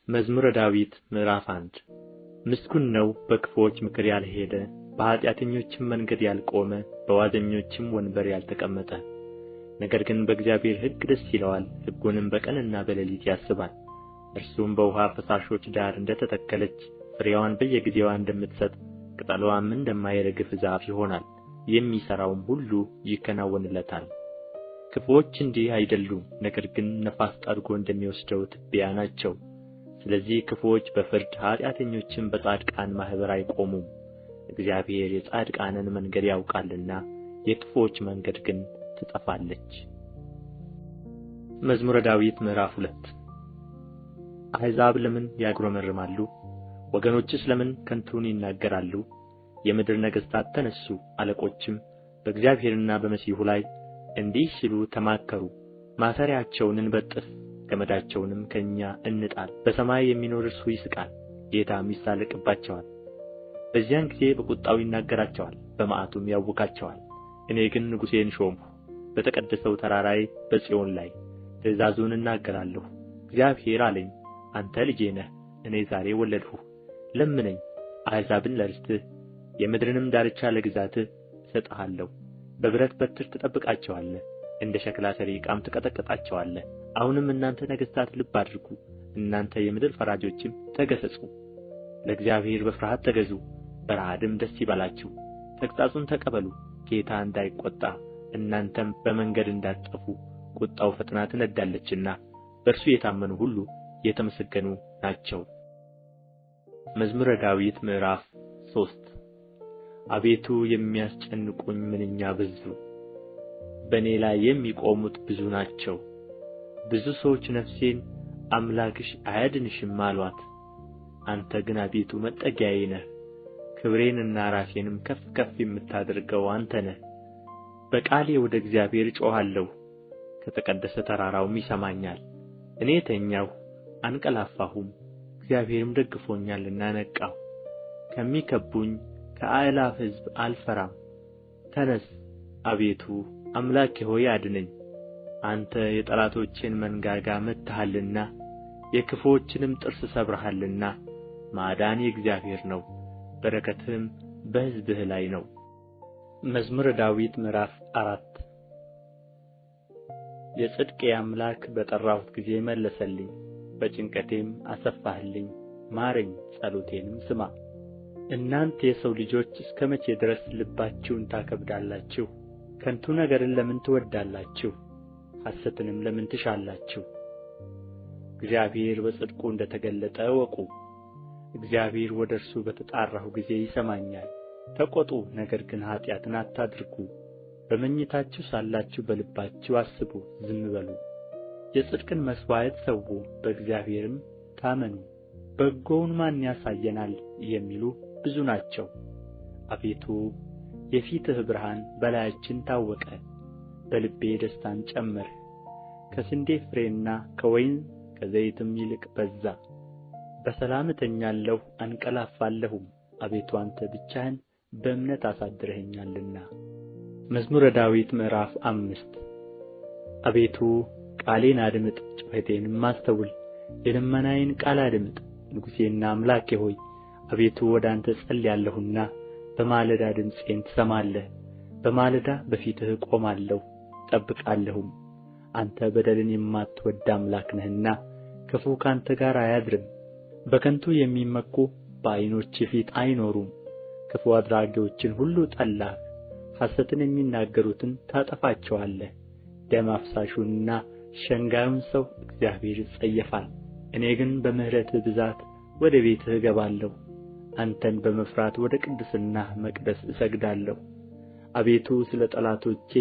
መዝሙረ ዳዊት ምዕራፍ 1 ምስጉን ነው በክፉዎች ምክር ያልሄደ፣ በኃጢአተኞችም መንገድ ያልቆመ፣ በዋዘኞችም ወንበር ያልተቀመጠ። ነገር ግን በእግዚአብሔር ሕግ ደስ ይለዋል፣ ሕጉንም በቀንና በሌሊት ያስባል። እርሱም በውኃ ፈሳሾች ዳር እንደ ተተከለች፣ ፍሬዋን በየጊዜዋ እንደምትሰጥ፣ ቅጠልዋም እንደማይረግፍ ዛፍ ይሆናል። የሚሠራውም ሁሉ ይከናወንለታል። ክፉዎች እንዲህ አይደሉም፣ ነገር ግን ነፋስ ጠርጎ እንደሚወስደው ትቢያ ናቸው። ስለዚህ ክፉዎች በፍርድ ኃጢአተኞችም በጻድቃን ማኅበር አይቆሙም። እግዚአብሔር የጻድቃንን መንገድ ያውቃልና የክፉዎች መንገድ ግን ትጠፋለች። መዝሙረ ዳዊት ምዕራፍ 2 አሕዛብ ለምን ያጉረመርማሉ? ወገኖችስ ለምን ከንቱን ይናገራሉ? የምድር ነገሥታት ተነሡ፣ አለቆችም በእግዚአብሔርና በመሲሑ ላይ እንዲህ ሲሉ ተማከሩ። ማሰሪያቸውን እንበጥስ፣ ገመዳቸውንም ከእኛ እንጣል። በሰማይ የሚኖር እርሱ ይስቃል፣ ጌታም ይሳለቅባቸዋል። በዚያን ጊዜ በቍጣው ይናገራቸዋል፣ በመዓቱም ያውካቸዋል። እኔ ግን ንጉሤን ሾምሁ፣ በተቀደሰው ተራራዬ በጽዮን ላይ ትእዛዙን እናገራለሁ። እግዚአብሔር አለኝ፣ አንተ ልጄ ነህ፣ እኔ ዛሬ ወለድሁህ። ለምነኝ፣ አሕዛብን ለርስትህ፣ የምድርንም ዳርቻ ለግዛትህ እሰጥሃለሁ። በብረት በትር ትጠብቃቸዋለህ፣ እንደ ሸክላ ሠሪ ዕቃም ትቀጠቅጣቸዋለህ። አሁንም እናንተ ነገሥታት ልብ አድርጉ፣ እናንተ የምድር ፈራጆችም ተገሠጹ። ለእግዚአብሔር በፍርሃት ተገዙ፣ በረዓድም ደስ ይበላችሁ። ተግሣጹን ተቀበሉ፣ ጌታ እንዳይቈጣ እናንተም በመንገድ እንዳትጠፉ። ቍጣው ፈጥና ትነድዳለችና በእርሱ የታመኑ ሁሉ የተመሰገኑ ናቸው። መዝሙረ ዳዊት ምዕራፍ 3 አቤቱ የሚያስጨንቁኝ ምንኛ በዙ! በእኔ ላይ የሚቆሙት ብዙ ናቸው። ብዙ ሰዎች ነፍሴን አምላክሽ አያድንሽም አሏት። አንተ ግን አቤቱ መጠጊያዬ ነህ፣ ክብሬንና ራሴንም ከፍ ከፍ የምታደርገው አንተ ነህ። በቃሌ ወደ እግዚአብሔር እጮኻለሁ፣ ከተቀደሰ ተራራውም ይሰማኛል። እኔ ተኛሁ አንቀላፋሁም፣ እግዚአብሔርም ደግፎኛልና ነቃሁ። ከሚከቡኝ ከአእላፍ ሕዝብ አልፈራም። ተነስ አቤቱ አምላኬ ሆይ አድነኝ። አንተ የጠላቶቼን መንጋጋ መትሃልና የክፉዎችንም ጥርስ ሰብረሃልና። ማዳን የእግዚአብሔር ነው፣ በረከትህም በሕዝብህ ላይ ነው። መዝሙረ ዳዊት ምዕራፍ 4 የጽድቄ አምላክ በጠራሁት ጊዜ መለሰልኝ፣ በጭንቀቴም አሰፋህልኝ። ማረኝ፣ ጸሎቴንም ስማ። እናንተ የሰው ልጆች እስከ መቼ ድረስ ልባችሁን ታከብዳላችሁ? ከንቱ ነገርን ለምን ትወዳላችሁ? ሐሰትንም ለምን ትሻላችሁ? እግዚአብሔር በጽድቁ እንደ ተገለጠ እወቁ። እግዚአብሔር ወደ እርሱ በተጣራሁ ጊዜ ይሰማኛል። ተቈጡ፣ ነገር ግን ኃጢአትን አታድርጉ። በመኝታችሁ ሳላችሁ በልባችሁ አስቡ፣ ዝም በሉ። የጽድቅን መሥዋዕት ሠዉ፣ በእግዚአብሔርም ታመኑ። በጎውን ማን ያሳየናል የሚሉ ብዙ ናቸው። አቤቱ የፊትህ ብርሃን በላያችን ታወቀ። በልቤ ደስታን ጨመርህ፣ ከስንዴ ፍሬና ከወይን ከዘይትም ይልቅ በዛ። በሰላም እተኛለሁ አንቀላፋለሁም፣ አቤቱ አንተ ብቻህን በእምነት አሳድረኸኛልና። መዝሙረ ዳዊት ምዕራፍ 5 አቤቱ ቃሌን አድምጥ፣ ጩኸቴንም አስተውል። የልመናዬን ቃል አድምጥ፣ ንጉሤና አምላኬ ሆይ። አቤቱ ወደ አንተ ጸልያለሁና በማለዳ ድምፄን ትሰማለህ። በማለዳ በፊትህ እቆማለሁ እጠብቃለሁም። አንተ በደልን የማትወድድ አምላክ ነህና ክፉ ካንተ ጋር አያድርም። በከንቱ የሚመኩ በዓይኖችህ ፊት አይኖሩም። ክፉ አድራጊዎችን ሁሉ ጠላህ፣ ሐሰትን የሚናገሩትን ታጠፋቸዋለህ። ደም አፍሳሹንና ሸንጋዩን ሰው እግዚአብሔር ይጸየፋል። እኔ ግን በምሕረትህ ብዛት ወደ ቤትህ እገባለሁ። አንተን በመፍራት ወደ ቅድስናህ መቅደስ እሰግዳለሁ። አቤቱ ስለ ጠላቶቼ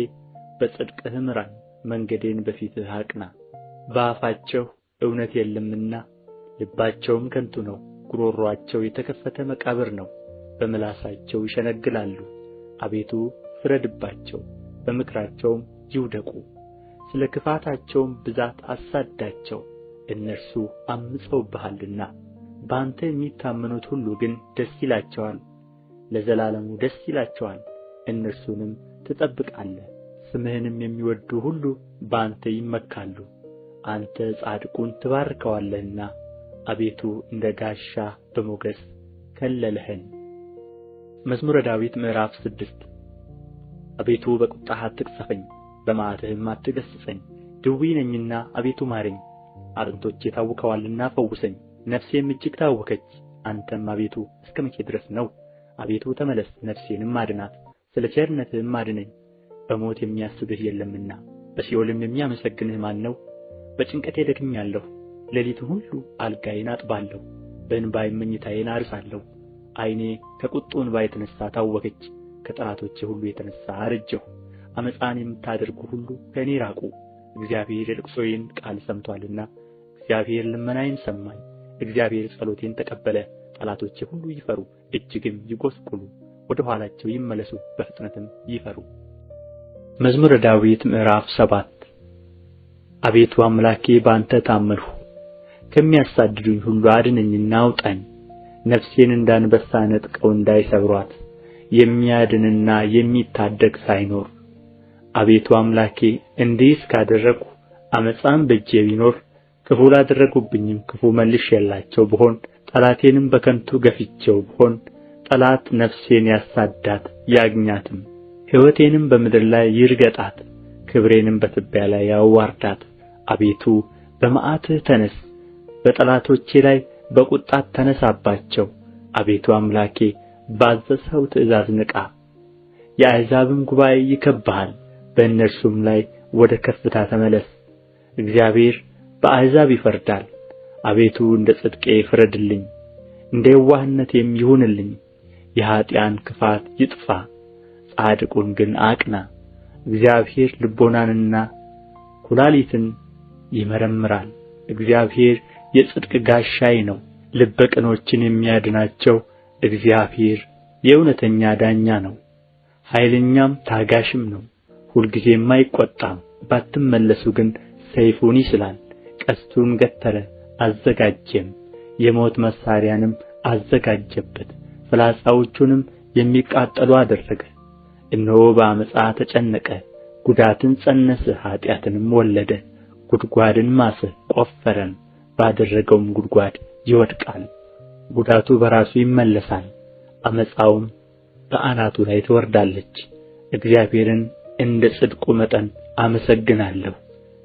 በጽድቅህ ምራኝ፣ መንገዴን በፊትህ አቅና። በአፋቸው እውነት የለምና ልባቸውም ከንቱ ነው። ጉሮሮአቸው የተከፈተ መቃብር ነው፣ በምላሳቸው ይሸነግላሉ። አቤቱ ፍረድባቸው፣ በምክራቸውም ይውደቁ። ስለ ክፋታቸውም ብዛት አሳድዳቸው፣ እነርሱ ዐምፀውብሃልና። በአንተ የሚታመኑት ሁሉ ግን ደስ ይላቸዋል፣ ለዘላለሙ ደስ ይላቸዋል። እነርሱንም ትጠብቃለህ፣ ስምህንም የሚወድዱ ሁሉ በአንተ ይመካሉ። አንተ ጻድቁን ትባርከዋለህና አቤቱ እንደ ጋሻ በሞገስ ከለልኸኝ። መዝሙረ ዳዊት ምዕራፍ 6 አቤቱ በቁጣህ አትቅሰፈኝ፣ በመዓትህም አትገሥጸኝ። ድውይ ነኝና አቤቱ ማረኝ፣ አጥንቶቼ ታውከዋልና ፈውሰኝ። ነፍሴም እጅግ ታወከች። አንተም አቤቱ እስከ መቼ ድረስ ነው? አቤቱ ተመለስ፣ ነፍሴንም አድናት፣ ስለ ቸርነትህም አድነኝ። በሞት የሚያስብህ የለምና በሲኦልም የሚያመሰግንህ ማን ነው? በጭንቀቴ ደክሜአለሁ፣ ሌሊቱን ሁሉ አልጋዬን አጥባለሁ፣ በእንባዬም መኝታዬን አርሳለሁ። ዓይኔ ከቍጡ እንባ የተነሣ ታወከች፣ ከጠላቶቼ ሁሉ የተነሣ አረጀሁ። ዓመፃን የምታደርጉ ሁሉ ከእኔ ራቁ። እግዚአብሔር የልቅሶዬን ቃል ሰምቶአልና፣ እግዚአብሔር ልመናዬን ሰማኝ። እግዚአብሔር ጸሎቴን ተቀበለ። ጠላቶቼ ሁሉ ይፈሩ፣ እጅግም ይጐስቍሉ፣ ወደ ኋላቸው ይመለሱ፣ በፍጥነትም ይፈሩ። መዝሙረ ዳዊት ምዕራፍ 7 አቤቱ አምላኬ በአንተ ታመንሁ፣ ከሚያሳድዱኝ ሁሉ አድነኝና አውጣኝ። ነፍሴን እንደ አንበሳ ነጥቀው እንዳይሰብሯት፣ የሚያድንና የሚታደግ ሳይኖር። አቤቱ አምላኬ እንዲህስ ካደረግሁ፣ ዓመፃም በእጄ ቢኖር፣ ክፉ ላደረጉብኝም ክፉ መልሼላቸው ብሆን፣ ጠላቴንም በከንቱ ገፍቼው ብሆን፣ ጠላት ነፍሴን ያሳዳት ያግኛትም፣ ሕይወቴንም በምድር ላይ ይርገጣት፣ ክብሬንም በትቢያ ላይ ያዋርዳት። አቤቱ በመዓትህ ተነስ፣ በጠላቶቼ ላይ በቍጣት ተነሳባቸው። አቤቱ አምላኬ ባዘዝኸው ትእዛዝ ንቃ። የአሕዛብም ጉባኤ ይከብብሃል፣ በእነርሱም ላይ ወደ ከፍታ ተመለስ። እግዚአብሔር በአሕዛብ ይፈርዳል። አቤቱ እንደ ጽድቄ ፍረድልኝ፣ እንደ የዋህነቴም ይሁንልኝ። የኀጥኣን ክፋት ይጥፋ፣ ጻድቁን ግን አቅና። እግዚአብሔር ልቦናንና ኵላሊትን ይመረምራል። እግዚአብሔር የጽድቅ ጋሻዬ ነው፣ ልበ ቅኖችን የሚያድናቸው። እግዚአብሔር የእውነተኛ ዳኛ ነው፣ ኃይለኛም ታጋሽም ነው። ሁልጊዜም አይቈጣም፣ ባትመለሱ ግን ሰይፉን ይስላል። ቀስቱን ገተረ አዘጋጀም፣ የሞት መሣሪያንም አዘጋጀበት። ፍላጻዎቹንም የሚቃጠሉ አደረገ። እነሆ በዓመፃ ተጨነቀ፣ ጉዳትን ፀነሰ፣ ኃጢአትንም ወለደ። ጕድጓድን ማሰ ቈፈረም፣ ባደረገውም ጕድጓድ ይወድቃል። ጉዳቱ በራሱ ይመለሳል፣ ዓመፃውም በአናቱ ላይ ትወርዳለች። እግዚአብሔርን እንደ ጽድቁ መጠን አመሰግናለሁ፣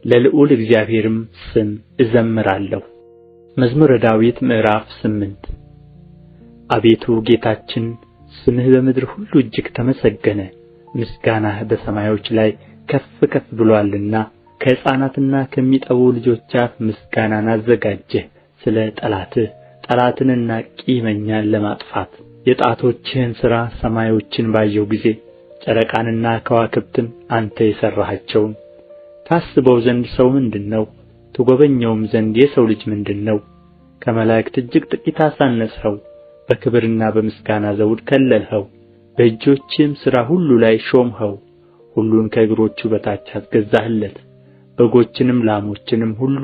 ለልዑል እግዚአብሔርም ስም እዘምራለሁ። መዝሙረ ዳዊት ምዕራፍ 8 አቤቱ ጌታችን ስምህ በምድር ሁሉ እጅግ ተመሰገነ። ምስጋናህ በሰማዮች ላይ ከፍ ከፍ ብሎአልና፣ ከሕፃናትና ከሚጠቡ ልጆች አፍ ምስጋናን አዘጋጀህ። ስለ ጠላትንና ቂመኛን ለማጥፋት የጣቶችህን ሥራ ሰማዮችን ባየሁ ጊዜ፣ ጨረቃንና ከዋክብትን አንተ የሠራሃቸውን። ታስበው ዘንድ ሰው ምንድር ነው? ትጐበኘውም ዘንድ የሰው ልጅ ምንድር ነው? ከመላእክት እጅግ ጥቂት አሳነስኸው፣ በክብርና በምስጋና ዘውድ ከለልኸው። በእጆችህም ሥራ ሁሉ ላይ ሾምኸው፣ ሁሉን ከእግሮቹ በታች አስገዛህለት። በጎችንም ላሞችንም ሁሉ፣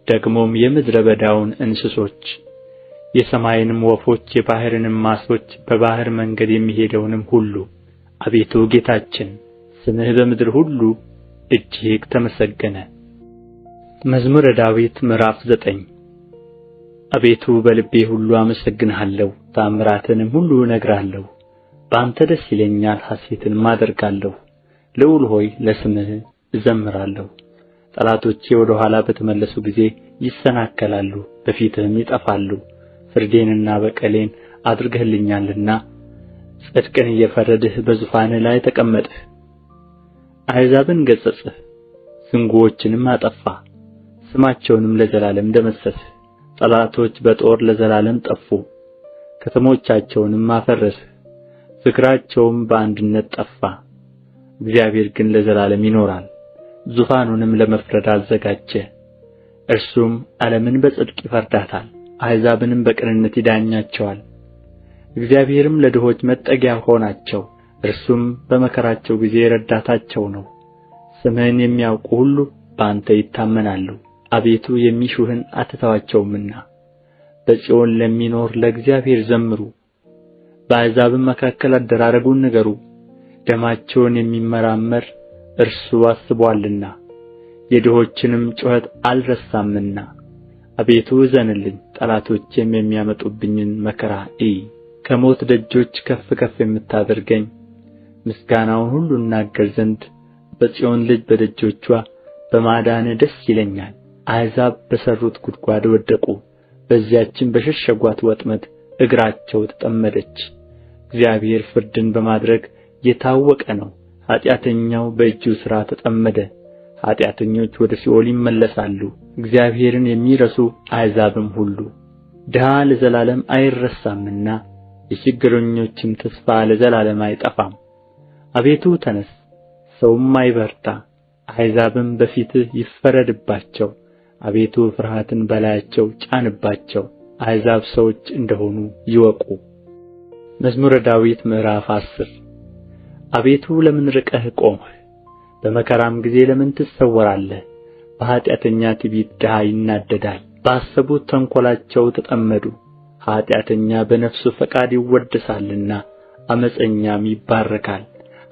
ደግሞም የምድረ በዳውን እንስሶች፣ የሰማይንም ወፎች፣ የባሕርንም ዓሦች፣ በባሕር መንገድ የሚሄደውንም ሁሉ። አቤቱ ጌታችን ስምህ በምድር ሁሉ እጅግ ተመሰገነ። መዝሙረ ዳዊት ምዕራፍ 9 አቤቱ በልቤ ሁሉ አመሰግንሃለሁ፣ ተአምራትንም ሁሉ እነግራለሁ። በአንተ ደስ ይለኛል፣ ሐሤትንም አደርጋለሁ። ልዑል ሆይ ለስምህ እዘምራለሁ። ጠላቶቼ ወደ ኋላ በተመለሱ ጊዜ ይሰናከላሉ፣ በፊትህም ይጠፋሉ። ፍርዴንና በቀሌን አድርገህልኛልና፣ ጽድቅን እየፈረድህ በዙፋንህ ላይ ተቀመጥህ። አሕዛብን ገሠጽህ፣ ዝንጉዎችንም አጠፋህ፣ ስማቸውንም ለዘላለም ደመሰስህ። ጠላቶች በጦር ለዘላለም ጠፉ፣ ከተሞቻቸውንም አፈረስህ፣ ፍክራቸውም በአንድነት ጠፋ። እግዚአብሔር ግን ለዘላለም ይኖራል፣ ዙፋኑንም ለመፍረድ አዘጋጀ። እርሱም ዓለምን በጽድቅ ይፈርዳታል፣ አሕዛብንም በቅንነት ይዳኛቸዋል። እግዚአብሔርም ለድሆች መጠጊያ ሆናቸው፣ እርሱም በመከራቸው ጊዜ ረዳታቸው ነው። ስምህን የሚያውቁ ሁሉ በአንተ ይታመናሉ። አቤቱ የሚሹህን አትተዋቸውምና፣ በጽዮን ለሚኖር ለእግዚአብሔር ዘምሩ። በአሕዛብም መካከል አደራረጉን ንገሩ። ደማቸውን የሚመራመር እርሱ አስቦአልና፣ የድሆችንም ጩኸት አልረሳምና። አቤቱ እዘንልኝ፣ ጠላቶቼም የሚያመጡብኝን መከራ እይ። ከሞት ደጆች ከፍ ከፍ የምታደርገኝ ምስጋናውን ሁሉ እናገር ዘንድ በጽዮን ልጅ በደጆቿ በማዳንህ ደስ ይለኛል። አሕዛብ በሠሩት ጕድጓድ ወደቁ፣ በዚያችም በሸሸጓት ወጥመድ እግራቸው ተጠመደች። እግዚአብሔር ፍርድን በማድረግ የታወቀ ነው። ኃጢአተኛው በእጁ ሥራ ተጠመደ። ኃጢአተኞች ወደ ሲኦል ይመለሳሉ፣ እግዚአብሔርን የሚረሱ አሕዛብም ሁሉ። ድሀ ለዘላለም አይረሳምና የችግረኞችም ተስፋ ለዘላለም አይጠፋም። አቤቱ ተነስ፣ ሰውም አይበርታ፣ አሕዛብም በፊትህ ይፈረድባቸው። አቤቱ ፍርሃትን በላያቸው ጫንባቸው፣ አሕዛብ ሰዎች እንደሆኑ ይወቁ። መዝሙረ ዳዊት ምዕራፍ 10 አቤቱ ለምን ርቀህ ቆምህ? በመከራም ጊዜ ለምን ትሰወራለህ? በኃጢአተኛ ትዕቢት ድሀ ይናደዳል፣ ባሰቡት ተንኰላቸው ተጠመዱ። ኃጢአተኛ በነፍሱ ፈቃድ ይወደሳልና ዓመፀኛም ይባረካል።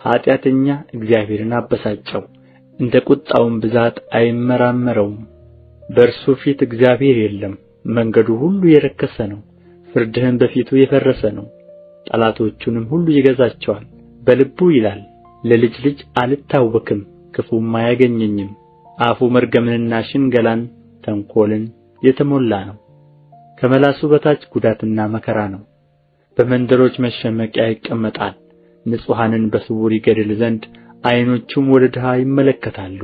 ኃጢአተኛ እግዚአብሔርን አበሳጨው፣ እንደ ቍጣውም ብዛት አይመራመረውም። በእርሱ ፊት እግዚአብሔር የለም። መንገዱ ሁሉ የረከሰ ነው፣ ፍርድህም በፊቱ የፈረሰ ነው። ጠላቶቹንም ሁሉ ይገዛቸዋል። በልቡ ይላል፣ ለልጅ ልጅ አልታወክም፣ ክፉም አያገኘኝም። አፉ መርገምንና ሽንገላን ተንኰልን የተሞላ ነው። ከመላሱ በታች ጉዳትና መከራ ነው። በመንደሮች መሸመቂያ ይቀመጣል። ንጹሐንን በስውር ይገድል ዘንድ ዓይኖቹም ወደ ድሀ ይመለከታሉ።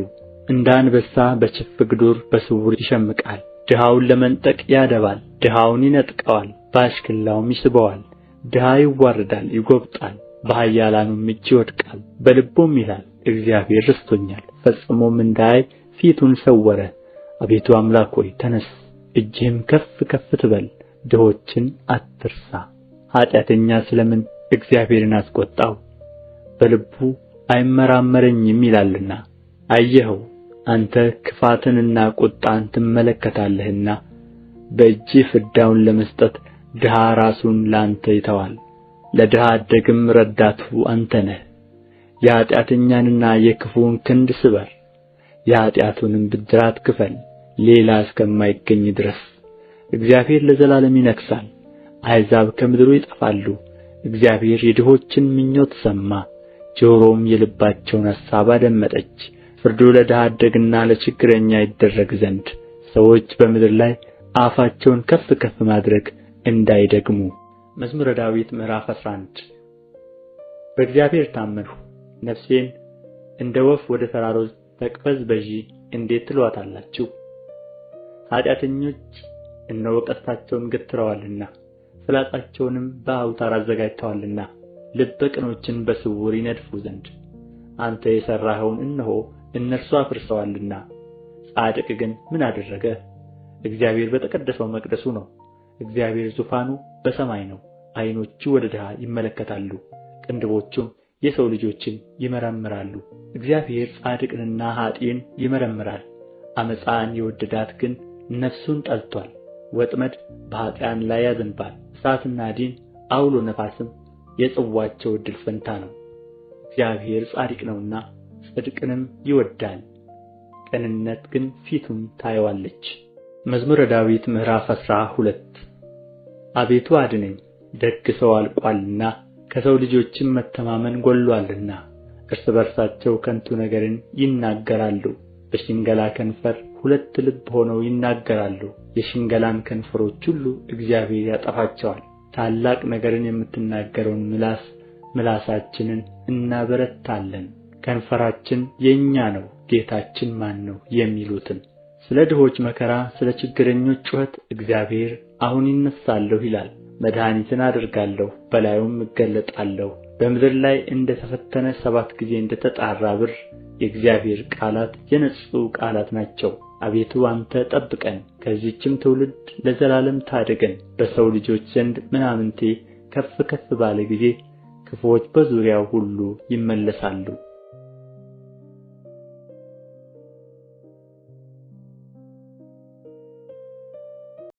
እንደ አንበሳ በችፍግ ዱር በስውር ይሸምቃል። ድሀውን ለመንጠቅ ያደባል፣ ድሀውን ይነጥቀዋል፣ በአሽክላውም ይስበዋል። ድሀ ይዋረዳል፣ ይጐብጣል፣ በኃያላኑም እጅ ይወድቃል። በልቡም ይላል፣ እግዚአብሔር ረስቶኛል፣ ፈጽሞም እንዳያይ ፊቱን ሰወረ። አቤቱ አምላክ ሆይ ተነስ፣ እጅህም ከፍ ከፍ ትበል፣ ድሆችን አትርሳ። ኃጢአተኛ ስለ ምን እግዚአብሔርን አስቈጣው? በልቡ አይመራመረኝም ይላልና። አየኸው፣ አንተ ክፋትንና ቍጣን ትመለከታለህና በእጅህ ፍዳውን ለመስጠት ድሀ ራሱን ለአንተ ይተዋል። ለድሀ አደግም ረዳቱ አንተ ነህ። የኃጢአተኛንና የክፉውን ክንድ ስበር፣ የኃጢአቱንም ብድራት ክፈል፣ ሌላ እስከማይገኝ ድረስ። እግዚአብሔር ለዘላለም ይነግሣል፣ አሕዛብ ከምድሩ ይጠፋሉ። እግዚአብሔር የድሆችን ምኞት ሰማ፣ ጆሮም የልባቸውን ሐሳብ አደመጠች። ፍርዱ ለድሀ አደግና ለችግረኛ ይደረግ ዘንድ ሰዎች በምድር ላይ አፋቸውን ከፍ ከፍ ማድረግ እንዳይደግሙ። መዝሙረ ዳዊት ምዕራፍ 11 በእግዚአብሔር ታመንሁ፣ ነፍሴን እንደ ወፍ ወደ ተራሮች ተቅበዝበዢ እንዴት ትሏታላችሁ? ኃጢአተኞች እነሆ ቀስታቸውን ገትረዋልና ፍላጻቸውንም በአውታር አዘጋጅተዋልና ልበ ቅኖችን በስውር ይነድፉ ዘንድ። አንተ የሠራኸውን እነሆ እነርሱ አፍርሰዋልና። ጻድቅ ግን ምን አደረገ? እግዚአብሔር በተቀደሰው መቅደሱ ነው። እግዚአብሔር ዙፋኑ በሰማይ ነው። ዓይኖቹ ወደ ድሀ ይመለከታሉ፣ ቅንድቦቹም የሰው ልጆችን ይመረምራሉ። እግዚአብሔር ጻድቅንና ኀጥእን ይመረምራል። ዓመፃን የወደዳት ግን ነፍሱን ጠልቶአል። ወጥመድ በኀጥኣን ላይ ያዘንባል፣ እሳትና ዲን አውሎ ነፋስም የጽዋቸው ዕድል ፈንታ ነው። እግዚአብሔር ጻድቅ ነውና ጽድቅንም ይወድዳል፣ ቅንነት ግን ፊቱን ታየዋለች። መዝሙረ ዳዊት ምዕራፍ 12 አቤቱ አድነኝ፣ ደግ ሰው አልቋልና ከሰው ልጆችም መተማመን ጐድሎአልና። እርስ በርሳቸው ከንቱ ነገርን ይናገራሉ፣ በሽንገላ ከንፈር ሁለት ልብ ሆነው ይናገራሉ። የሽንገላን ከንፈሮች ሁሉ እግዚአብሔር ያጠፋቸዋል። ታላቅ ነገርን የምትናገረውን ምላሳችንን እናበረታለን። ከንፈራችን የእኛ ነው፣ ጌታችን ማን ነው የሚሉትን። ስለ ድሆች መከራ፣ ስለ ችግረኞች ጩኸት እግዚአብሔር አሁን ይነሣለሁ ይላል። መድኃኒትን አደርጋለሁ፣ በላዩም እገለጣለሁ። በምድር ላይ እንደ ተፈተነ 7 ጊዜ እንደ ተጣራ ብር የእግዚአብሔር ቃላት የነጹ ቃላት ናቸው። አቤቱ አንተ ጠብቀን፣ ከዚህችም ትውልድ ለዘላለም ታደገን። በሰው ልጆች ዘንድ ምናምንቴ ከፍ ከፍ ባለ ጊዜ ክፉዎች በዙሪያው ሁሉ ይመለሳሉ።